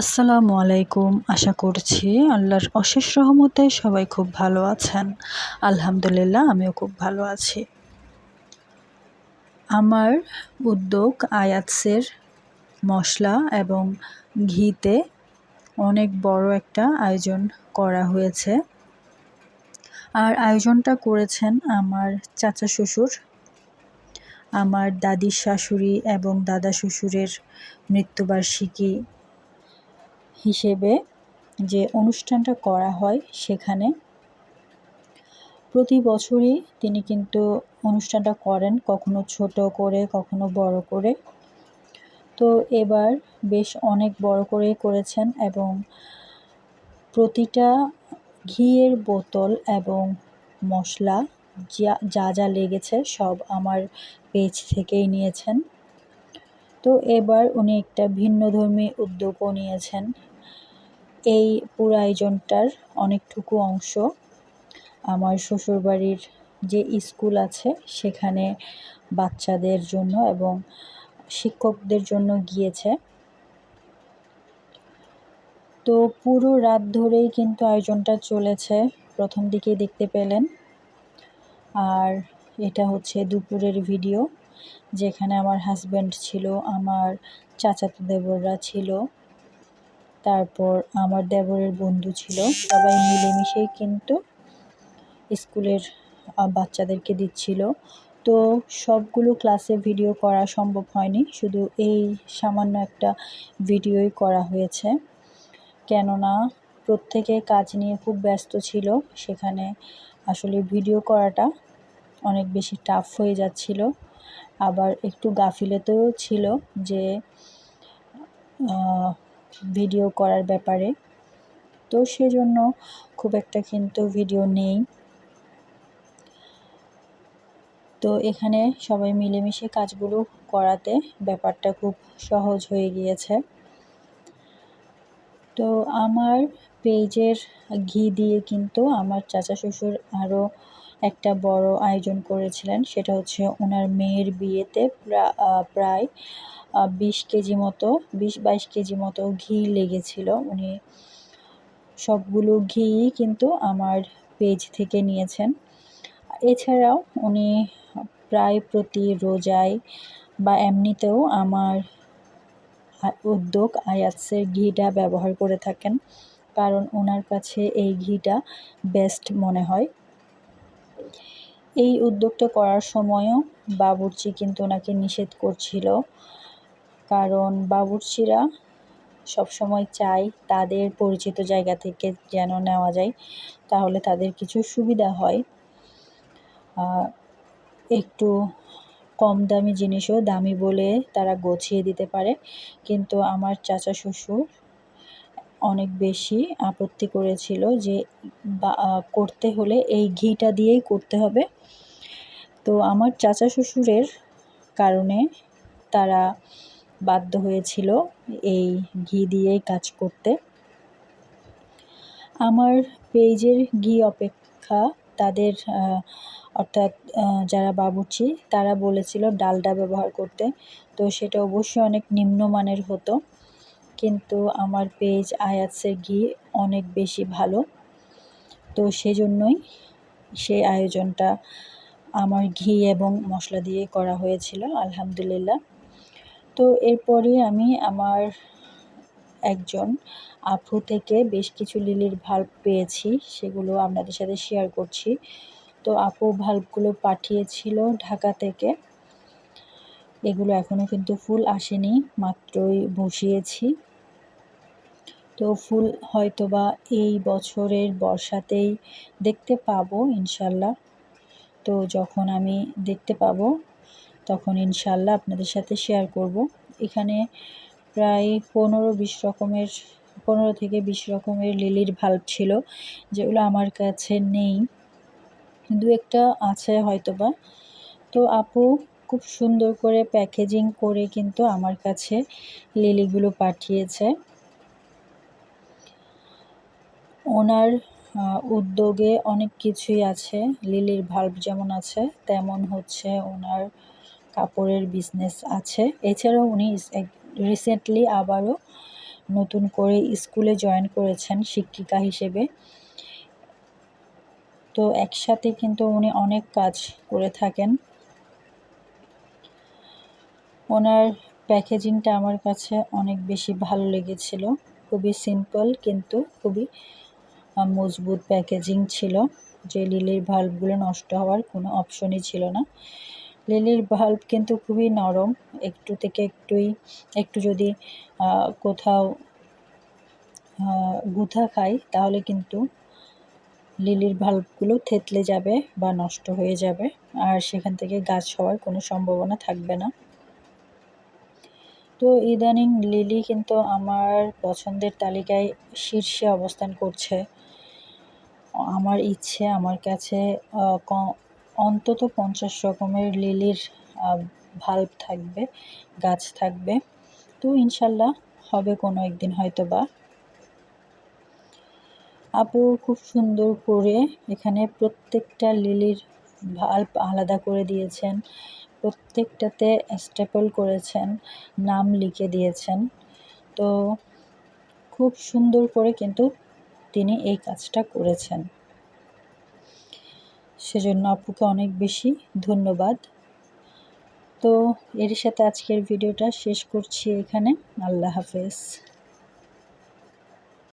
আসসালামু আলাইকুম। আশা করছি আল্লাহর অশেষ রহমতে সবাই খুব ভালো আছেন। আলহামদুলিল্লাহ আমিও খুব ভালো আছি। আমার উদ্যোগ আয়াতসের মশলা এবং ঘিতে অনেক বড় একটা আয়োজন করা হয়েছে। আর আয়োজনটা করেছেন আমার চাচা শ্বশুর, আমার দাদির শাশুড়ি এবং দাদা শ্বশুরের মৃত্যুবার্ষিকী হিসেবে যে অনুষ্ঠানটা করা হয় সেখানে প্রতি বছরই তিনি কিন্তু অনুষ্ঠানটা করেন, কখনো ছোট করে কখনো বড় করে। তো এবার বেশ অনেক বড় করেই করেছেন এবং প্রতিটা ঘিয়ের বোতল এবং মশলা যা যা লেগেছে সব আমার পেজ থেকেই নিয়েছেন। তো এবার উনি একটা ভিন্নধর্মী উদ্যোগও নিয়েছেন। এই পুরো আয়োজনটার অনেকটুকু অংশ আমার শ্বশুরবাড়ির যে স্কুল আছে সেখানে বাচ্চাদের জন্য এবং শিক্ষকদের জন্য গিয়েছে। তো পুরো রাত ধরেই কিন্তু আয়োজনটা চলেছে, প্রথম দিকেই দেখতে পেলেন। আর এটা হচ্ছে দুপুরের ভিডিও, যেখানে আমার হাজব্যান্ড ছিল, আমার চাচাতো দেবররা ছিল, তারপর আমার দেবরের বন্ধু ছিল। সবাই মিলেমিশেই কিন্তু স্কুলের বাচ্চাদেরকে দিচ্ছিল। তো সবগুলো ক্লাসে ভিডিও করা সম্ভব হয়নি, শুধু এই সামান্য একটা ভিডিওই করা হয়েছে, কেননা প্রত্যেকে কাজ নিয়ে খুব ব্যস্ত ছিল। সেখানে আসলে ভিডিও করাটা অনেক বেশি টাফ হয়ে যাচ্ছিল, আবার একটু গাফিলতিও ছিল যে ভিডিও করার ব্যাপারে। তো সেজন্য খুব একটা কিন্তু ভিডিও নেই। তো এখানে সবাই মিলেমিশে কাজগুলো করাতে ব্যাপারটা খুব সহজ হয়ে গিয়েছে। তো আমার পেজের ঘি দিয়ে কিন্তু আমার চাচা শ্বশুর আরও একটা বড় আয়োজন করেছিলেন। সেটা হচ্ছে ওনার মেয়ের বিয়েতে প্রায় 20-22 কেজি মতো ঘি লেগেছিল। উনি সবগুলো ঘি কিন্তু আমার পেজ থেকে নিয়েছেন। এছাড়াও উনি প্রায় প্রতি রোজায় বা এমনিতেও আমার উদ্যোগ আয়াতসের ঘিটা ব্যবহার করে থাকেন, কারণ ওনার কাছে এই ঘিটা বেস্ট মনে হয়। এই উদ্যোগটা করার সময়ও বাবুর্চি কিন্তু ওনাকে নিষেধ করছিল, কারণ বাবুর্চিরা সবসময় চায় তাদের পরিচিত জায়গা থেকে যেন নেওয়া যায়, তাহলে তাদের কিছু সুবিধা হয়। একটু কম দামি জিনিসও দামি বলে তারা গছিয়ে দিতে পারে, কিন্তু আমার চাচা শ্বশুর অনেক বেশি আপত্তি করেছিল যে করতে হলে এই ঘিটা দিয়েই করতে হবে। তো আমার চাচা শ্বশুরের কারণে তারা বাধ্য হয়েছিল এই ঘি দিয়েই কাজ করতে। আমার পেজের ঘি অপেক্ষা তাদের অর্থাৎ যারা বাবুর্চি তারা বলেছিল ডালডা ব্যবহার করতে, তো সেটা অবশ্যই অনেক নিম্নমানের হতো, কিন্তু আমার পেজ আয়াতসের ঘি অনেক বেশি ভালো। তো সেজন্যই সেই আয়োজনটা আমার ঘি এবং মশলা দিয়ে করা হয়েছিল, আলহামদুলিল্লাহ। তো এরপরে আমি আমার একজন আপু থেকে বেশ কিছু লিলির ভাল্ব পেয়েছি, সেগুলো আপনাদের সাথে শেয়ার করছি। তো আপু ভাল্বগুলো পাঠিয়েছিল ঢাকা থেকে। এগুলো এখনও কিন্তু ফুল আসেনি, মাত্রই বসিয়েছি। তো ফুল হয়তোবা এই বছরের বর্ষাতেই দেখতে পাবো ইনশাল্লাহ। তো যখন আমি দেখতে পাবো তখন ইনশাল্লাহ আপনাদের সাথে শেয়ার করব। এখানে প্রায় 15 থেকে 20 রকমের লিলির ভাল্ব ছিল, যেগুলো আমার কাছে নেই, দু একটা আছে হয়তোবা। তো আপু খুব সুন্দর করে প্যাকেজিং করে কিন্তু আমার কাছে লিলিগুলো পাঠিয়েছে। ওনার উদ্যোগে অনেক কিছুই আছে, লিলির ভাল্ব যেমন আছে তেমন হচ্ছে ওনার কাপড়ের বিজনেস আছে। এছাড়াও উনি রিসেন্টলি আবারও নতুন করে স্কুলে জয়েন করেছেন শিক্ষিকা হিসেবে। তো একসাথে কিন্তু উনি অনেক কাজ করে থাকেন। ওনার প্যাকেজিংটা আমার কাছে অনেক বেশি ভালো লেগেছিল। খুবই সিম্পল কিন্তু খুবই মজবুত প্যাকেজিং ছিল, যে লিলির ভাল্বগুলো নষ্ট হওয়ার কোনো অপশনই ছিল না। লিলির ভাল্ব কিন্তু খুবই নরম, একটু থেকে একটু যদি কোথাও গুঁথা খায় তাহলে কিন্তু লিলির ভাল্বগুলো থেতলে যাবে বা নষ্ট হয়ে যাবে, আর সেখান থেকে গাছ হওয়ার কোনো সম্ভাবনা থাকবে না। তো ইদানিং লিলি কিন্তু আমার পছন্দের তালিকায় শীর্ষে অবস্থান করছে। আমার ইচ্ছে আমার কাছে অন্তত 50 রকমের লিলির ভাল্ব থাকবে, গাছ থাকবে। তো ইনশাল্লাহ হবে কোনো একদিন হয়তো বা। আপু খুব সুন্দর করে এখানে প্রত্যেকটা লিলির ভাল্ব আলাদা করে দিয়েছেন, প্রত্যেকটাতে স্টেপল করেছেন, নাম লিখে দিয়েছেন। তো খুব সুন্দর করে কিন্তু তিনি এই কাজটা করেছেন, সেজন্য আপুকে অনেক বেশি ধন্যবাদ। তো এর সাথে আজকের ভিডিওটা শেষ করছি এখানে। আল্লাহ হাফেজ।